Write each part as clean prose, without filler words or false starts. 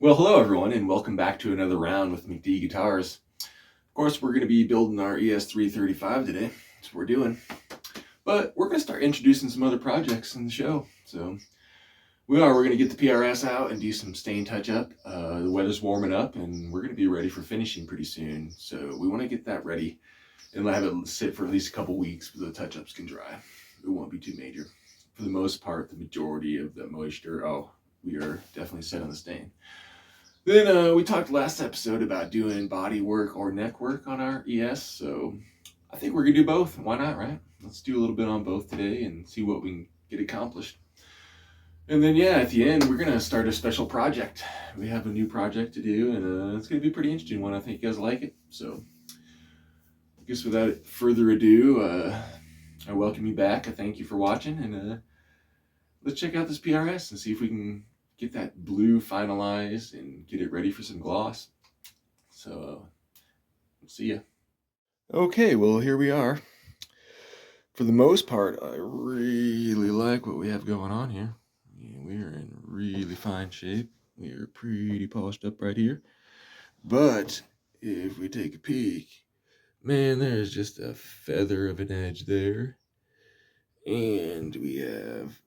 Well, hello everyone, and welcome back to another round with McD Guitars. Of course, we're going to be building our ES335 today. That's what we're doing. But we're going to start introducing some other projects in the show. So we're going to get the PRS out and do some stain touch-up. The weather's warming up, and we're going to be ready for finishing pretty soon. So we want to get that ready and have it sit for at least a couple weeks so the touch-ups can dry. It won't be too major. For the most part, the majority of the moisture, we are definitely set on the stain. Then we talked last episode about doing body work or neck work on our ES, so I think we're going to do both. Why not, right? Let's do a little bit on both today and see what we can get accomplished. And then, at the end, we're going to start a special project. We have a new project to do, and it's going to be a pretty interesting one. I think you guys like it. So I guess without further ado, I welcome you back. I thank you for watching, and let's check out this PRS and see if we can get that blue finalized and get it ready for some gloss. So, see ya. Okay, well, here we are. For the most part, I really like what we have going on here. We are in really fine shape. We are pretty polished up right here. But if we take a peek, man, there's just a feather of an edge there. And we have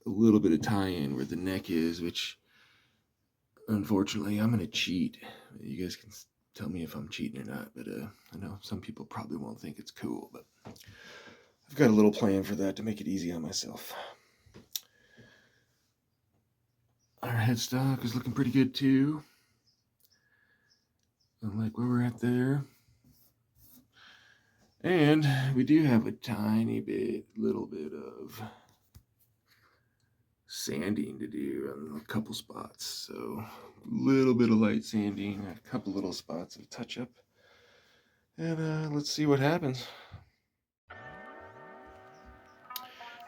a little bit of tie-in where the neck is, which unfortunately I'm going to cheat. You guys can tell me if I'm cheating or not, but I know some people probably won't think it's cool, but I've got a little plan for that to make it easy on myself. Our headstock is looking pretty good too. I like where we're at there. And we do have a little bit of sanding to do on a couple spots. So a little bit of light sanding, a couple little spots of touch-up. And let's see what happens.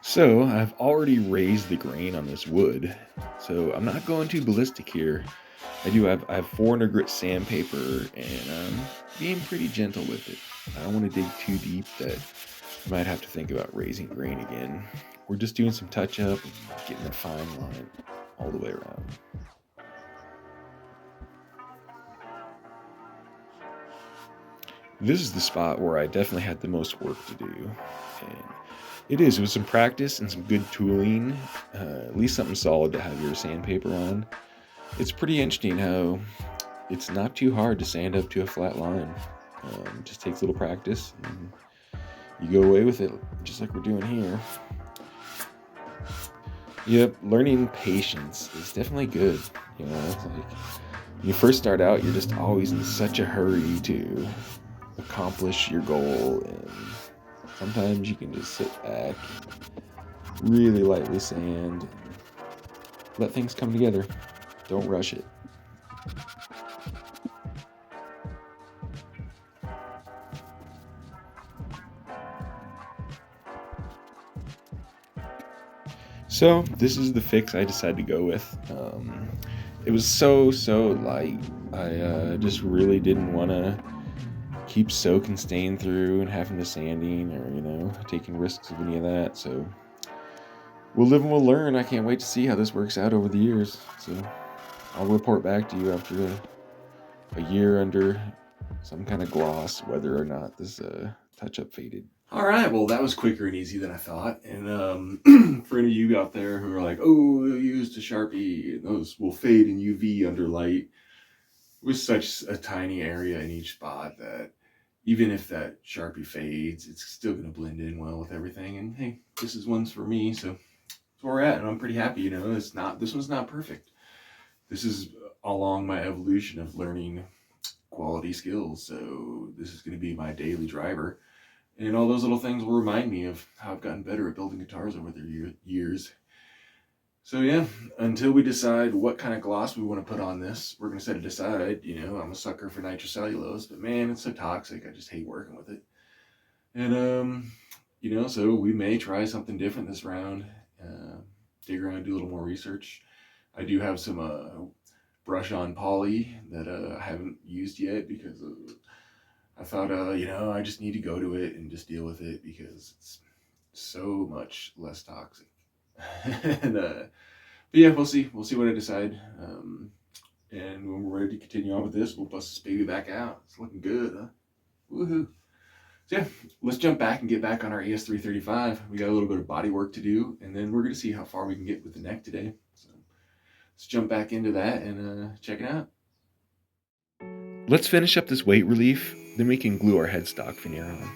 So I've already raised the grain on this wood, so I'm not going too ballistic here. I have 400 grit sandpaper, and I'm being pretty gentle with it. I don't want to dig too deep that I might have to think about raising grain again. We're just doing some touch-up and getting a fine line all the way around. This is the spot where I definitely had the most work to do, and it is with some practice and some good tooling, at least something solid to have your sandpaper on. It's pretty interesting how it's not too hard to sand up to a flat line. It just takes a little practice, and you go away with it, just like we're doing here. Yep, learning patience is definitely good. It's like when you first start out, you're just always in such a hurry to accomplish your goal, and sometimes you can just sit back and really lightly sand and let things come together. Don't rush it. So this is the fix I decided to go with. It was so light. I just really didn't want to keep soaking stain through and having to sanding or taking risks of any of that. So we'll live and we'll learn. I can't wait to see how this works out over the years. So I'll report back to you after a year under some kind of gloss, whether or not this touch-up faded. All right, well, that was quicker and easy than I thought. And for any of you out there who are like, oh, you used a Sharpie, those will fade in UV under light. With such a tiny area in each spot that even if that Sharpie fades, it's still going to blend in well with everything. And hey, this is one's for me, so that's where we're at. And I'm pretty happy, this one's not perfect. This is along my evolution of learning quality skills. So this is going to be my daily driver. And all those little things will remind me of how I've gotten better at building guitars over the years. So yeah, until we decide what kind of gloss we want to put on this, we're going to set it aside. I'm a sucker for nitrocellulose, but man, it's so toxic. I just hate working with it. And, so we may try something different this round. Dig around, do a little more research. I do have some brush on poly that I haven't used yet because I thought, I just need to go to it and just deal with it because it's so much less toxic. And but yeah, we'll see what I decide. And when we're ready to continue on with this, we'll bust this baby back out. It's looking good, huh? Woohoo. So yeah, let's jump back and get back on our ES335. We got a little bit of body work to do, and then we're going to see how far we can get with the neck today. So let's jump back into that and check it out. Let's finish up this weight relief, then we can glue our headstock veneer on.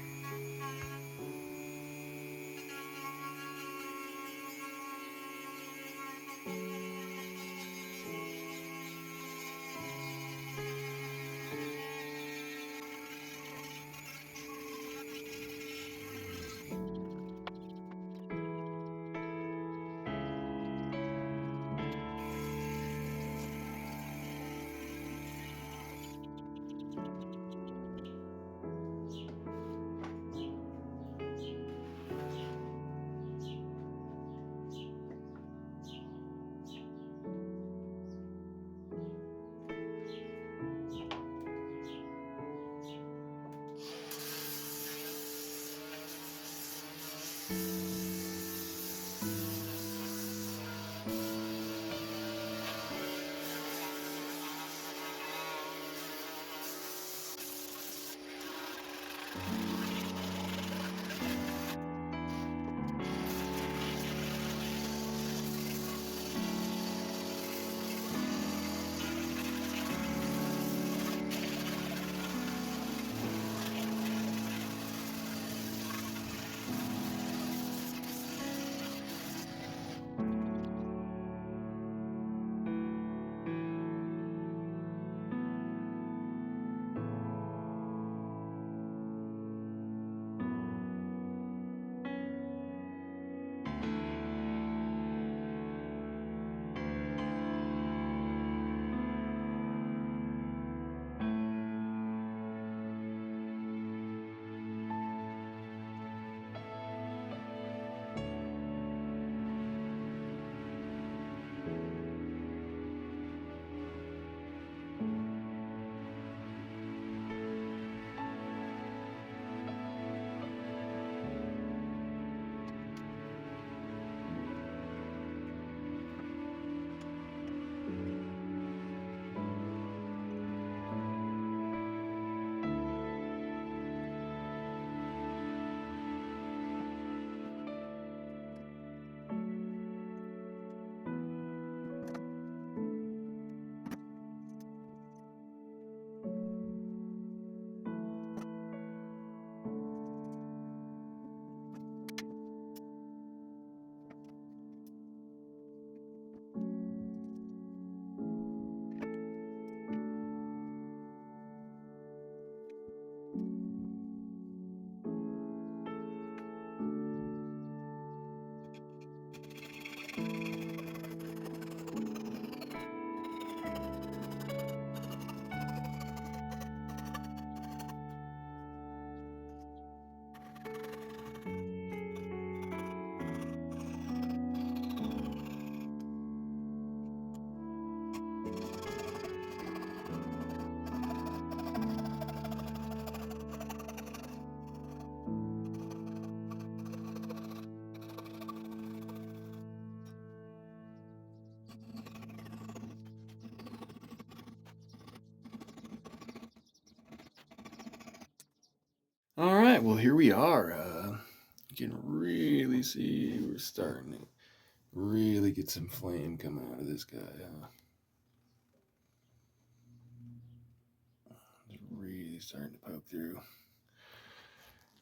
All right, well, here we are. You can really see we're starting to really get some flame coming out of this guy. It's really starting to poke through.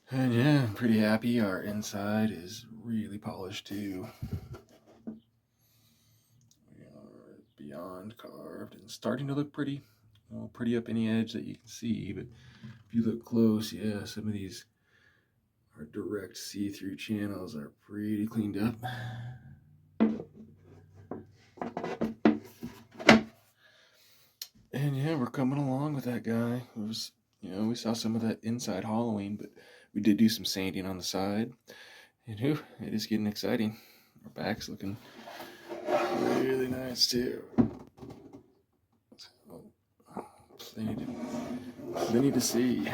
And yeah, I'm pretty happy. Our inside is really polished too. We are beyond carved and starting to look pretty. Well, pretty up any edge that you can see, but if you look close, yeah, some of these our direct see-through channels are pretty cleaned up. And yeah, we're coming along with that guy. It was, we saw some of that inside hollowing, but we did do some sanding on the side. And it is getting exciting. Our back's looking really nice too. So, plenty to see.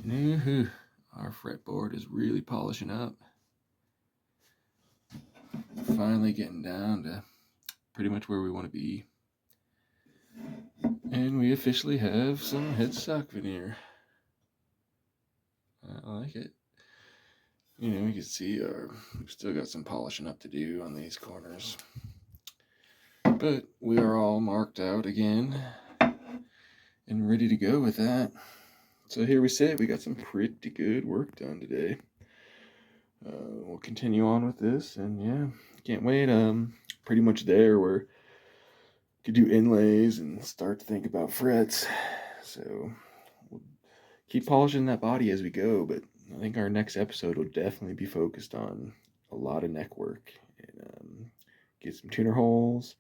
And our fretboard is really polishing up. Finally getting down to pretty much where we want to be. And we officially have some headstock veneer. I like it. You know, you can see we've still got some polishing up to do on these corners. But we are all marked out again and ready to go with that. So here we sit. We got some pretty good work done today. We'll continue on with this, and yeah, can't wait. Pretty much there where could do inlays and start to think about frets. So we'll keep polishing that body as we go, but I think our next episode will definitely be focused on a lot of neck work and get some tuner holes,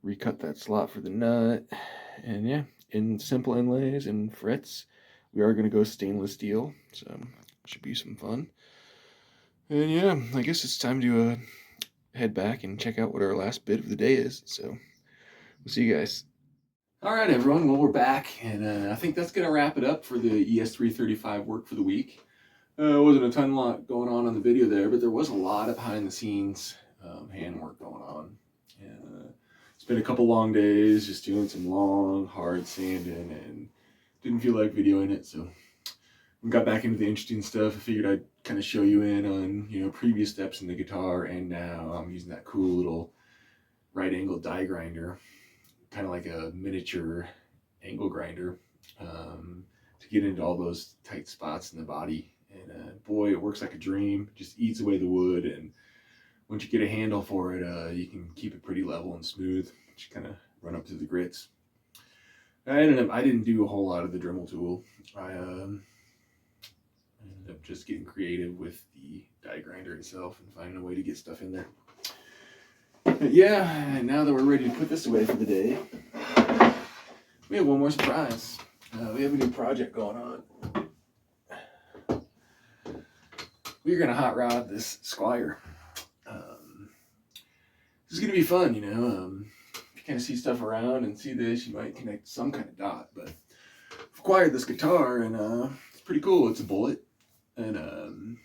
recut that slot for the nut, and yeah, in simple inlays and frets, we are going to go stainless steel, so should be some fun. And yeah, I guess it's time to head back and check out what our last bit of the day is. So we'll see you guys. All right, everyone. Well, we're back, and I think that's going to wrap it up for the ES335 work for the week. Wasn't a lot going on the video there, but there was a lot of behind-the-scenes handwork going on. And it's been a couple long days, just doing some long, hard sanding, and didn't feel like videoing it, so we got back into the interesting stuff. I figured I'd kind of show you in on, you know, previous steps in the guitar, and now I'm using that cool little right angle die grinder, kind of like a miniature angle grinder, to get into all those tight spots in the body. And boy, it works like a dream. Just eats away the wood, and once you get a handle for it, you can keep it pretty level and smooth. Just kind of run up through the grits. I didn't do a whole lot of the Dremel tool. I ended up just getting creative with the die grinder itself and finding a way to get stuff in there. But yeah, now that we're ready to put this away for the day, we have one more surprise. We have a new project going on. We're gonna hot rod this Squire. This is gonna be fun, you know. If you kind of see stuff around and see this, you might connect some kind of dot. But I've acquired this guitar, and it's pretty cool. It's a Bullet, and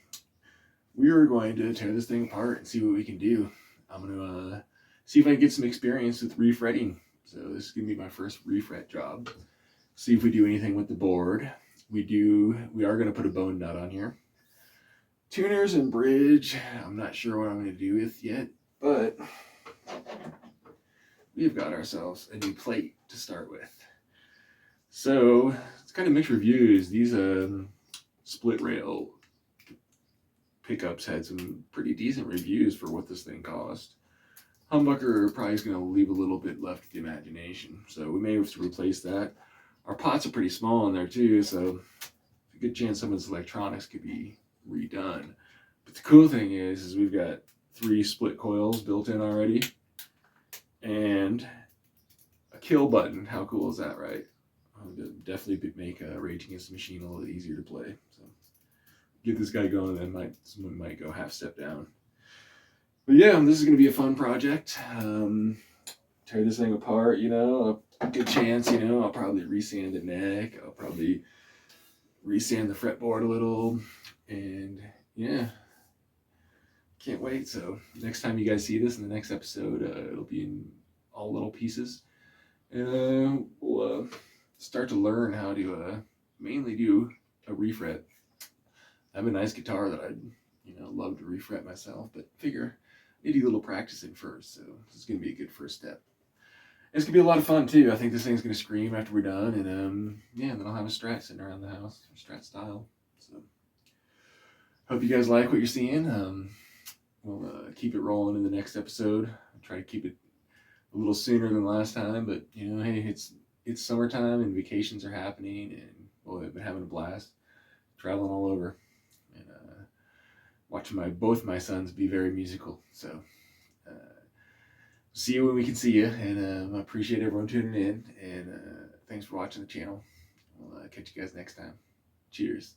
we are going to tear this thing apart and see what we can do. I'm gonna see if I can get some experience with refretting. So this is gonna be my first refret job. See if we do anything with the board. We are gonna put a bone nut on here. Tuners and bridge, I'm not sure what I'm gonna do with yet, but we've got ourselves a new plate to start with. So it's kind of mixed reviews. These split rail pickups had some pretty decent reviews for what this thing cost. Humbucker probably is going to leave a little bit left to the imagination, so we may have to replace that. Our pots are pretty small in there too, so a good chance some of this electronics could be redone. But the cool thing is we've got 3 split coils built in already, and a kill button. How cool is that, right? Definitely make Rage Against the Machine a little easier to play. So get this guy going, then someone might go half step down. But yeah, this is going to be a fun project. Tear this thing apart, you know. A good chance, you know, I'll probably resand the neck. I'll probably resand the fretboard a little. And yeah, can't wait. So next time you guys see this in the next episode, it'll be in all little pieces. And we'll start to learn how to mainly do a refret. I have a nice guitar that I'd, you know, love to refret myself, but figure I need to do a little practicing first. So this is going to be a good first step. It's going to be a lot of fun too. I think this thing's going to scream after we're done. And yeah, then I'll have a Strat sitting around the house, Strat style. So hope you guys like what you're seeing. We'll keep it rolling in the next episode. I'll try to keep it a little sooner than last time, but you know, hey, it's summertime and vacations are happening, and boy, I've been having a blast traveling all over and watching both my sons be very musical. So see you when we can see you, and I appreciate everyone tuning in, and thanks for watching the channel. We'll catch you guys next time. Cheers.